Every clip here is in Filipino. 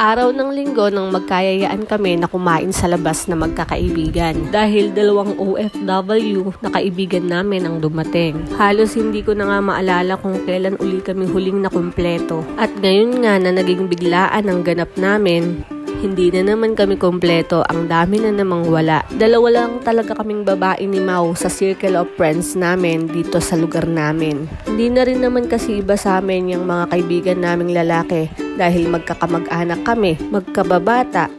Araw ng linggo nang magkayayaan kami na kumain sa labas na magkakaibigan. Dahil 2 OFW na kaibigan namin ang dumating. Halos hindi ko na nga maalala kung kailan uli kami huling na kumpleto. At ngayon nga na naging biglaan ang ganap namin, hindi na naman kami kumpleto, ang dami na namang wala. 2 lang talaga kaming babae ni Mau sa circle of friends namin dito sa lugar namin. Hindi na rin naman kasi iba sa amin yung mga kaibigan naming lalaki dahil magkakamag-anak kami, magkababata,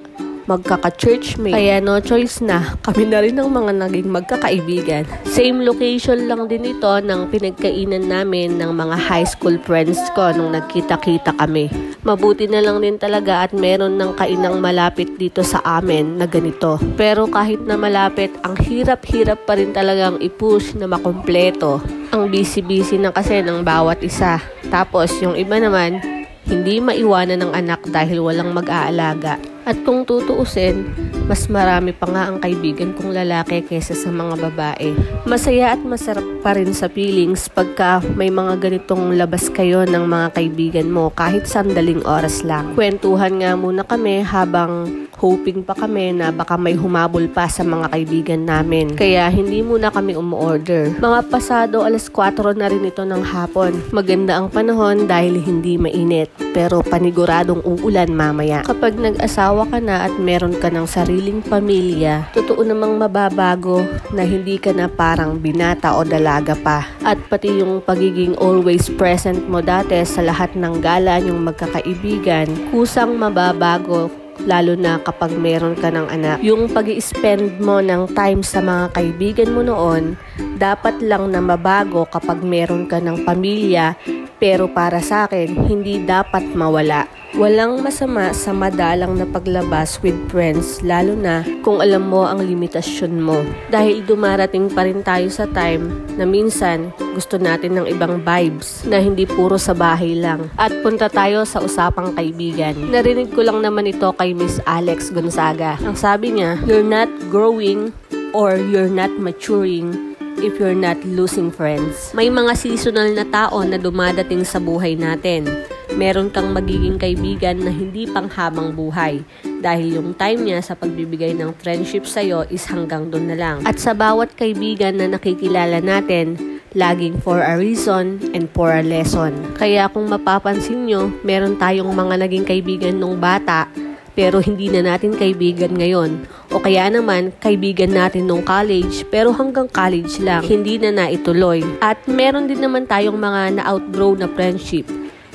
magkaka-churchmate. Kaya no choice na, kami na rin ang mga naging magkakaibigan. Same location lang din ito ng pinagkainan namin ng mga high school friends ko nung nagkita-kita kami. Mabuti na lang din talaga at meron ng kainang malapit dito sa amin na ganito. Pero kahit na malapit, ang hirap-hirap pa rin talagang i-push na makumpleto. Ang busy-busy na kasi ng bawat isa. Tapos yung iba naman, hindi maiwanan ng anak dahil walang mag-aalaga. At kung tutuusin, mas marami pa nga ang kaibigan kong lalaki kaysa sa mga babae. Masaya at masarap pa rin sa feelings pagka may mga ganitong labas kayo ng mga kaibigan mo kahit sandaling oras lang. Kwentuhan nga muna kami habang hoping pa kami na baka may humabol pa sa mga kaibigan namin. Kaya hindi muna kami umu-order. Mga pasado 4:00 na rin ito ng hapon. Maganda ang panahon dahil hindi mainit. Pero paniguradong uulan mamaya. Kapag nag-asawa ka na at meron ka ng sariling pamilya, totoo namang mababago na hindi ka na parang binata o dalaga pa. At pati yung pagiging always present mo dati sa lahat ng gala yung magkakaibigan, kusang mababago. Lalo na kapag meron ka ng anak. Yung pag-i-spend mo ng time sa mga kaibigan mo noon, dapat lang na mabago kapag meron ka ng pamilya, pero para sa akin, hindi dapat mawala. Walang masama sa madalang na paglabas with friends, lalo na kung alam mo ang limitasyon mo. Dahil dumarating pa rin tayo sa time na minsan gusto natin ng ibang vibes na hindi puro sa bahay lang. At punta tayo sa usapang kaibigan. Narinig ko lang naman ito kay Miss Alex Gonzaga. Ang sabi niya, you're not growing or you're not maturing if you're not losing friends. May mga seasonal na tao na dumadating sa buhay natin. Meron kang magiging kaibigan na hindi pang habang buhay dahil yung time niya sa pagbibigay ng friendship sa'yo is hanggang doon na lang. At sa bawat kaibigan na nakikilala natin, laging for a reason and for a lesson. Kaya kung mapapansin nyo, meron tayong mga naging kaibigan nung bata pero hindi na natin kaibigan ngayon. O kaya naman, kaibigan natin nung college pero hanggang college lang, hindi na naituloy. At meron din naman tayong mga na-outgrow na friendship.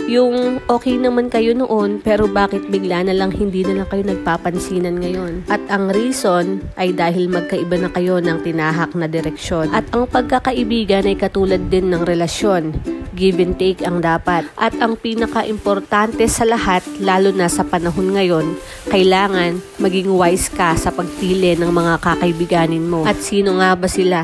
Yung okay naman kayo noon pero bakit bigla na lang hindi na lang kayo nagpapansinan ngayon. At ang reason ay dahil magkaiba na kayo ng tinahak na direksyon. At ang pagkakaibigan ay katulad din ng relasyon. Give and take ang dapat. At ang pinaka-importante sa lahat, lalo na sa panahon ngayon, kailangan maging wise ka sa pagpili ng mga kakaibiganin mo. At sino nga ba sila?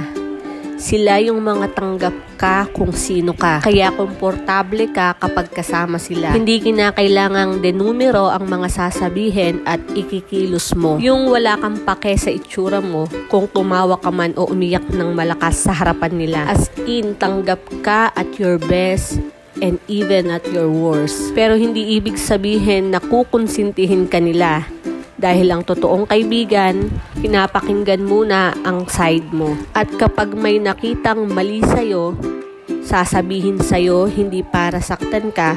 Sila yung mga tanggap ka kung sino ka. Kaya komportable ka kapag kasama sila. Hindi kinakailangang denumero ang mga sasabihin at ikikilos mo. Yung wala kang pake sa itsura mo kung tumawa ka man o umiyak ng malakas sa harapan nila. As in, tanggap ka at your best and even at your worst. Pero hindi ibig sabihin na kukonsintihin ka nila. Dahil ang totoong kaibigan, pinapakinggan muna ang side mo. At kapag may nakitang mali sa'yo, sasabihin sa'yo hindi para saktan ka,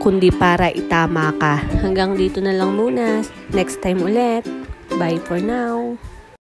kundi para itama ka. Hanggang dito na lang muna. Next time ulit. Bye for now.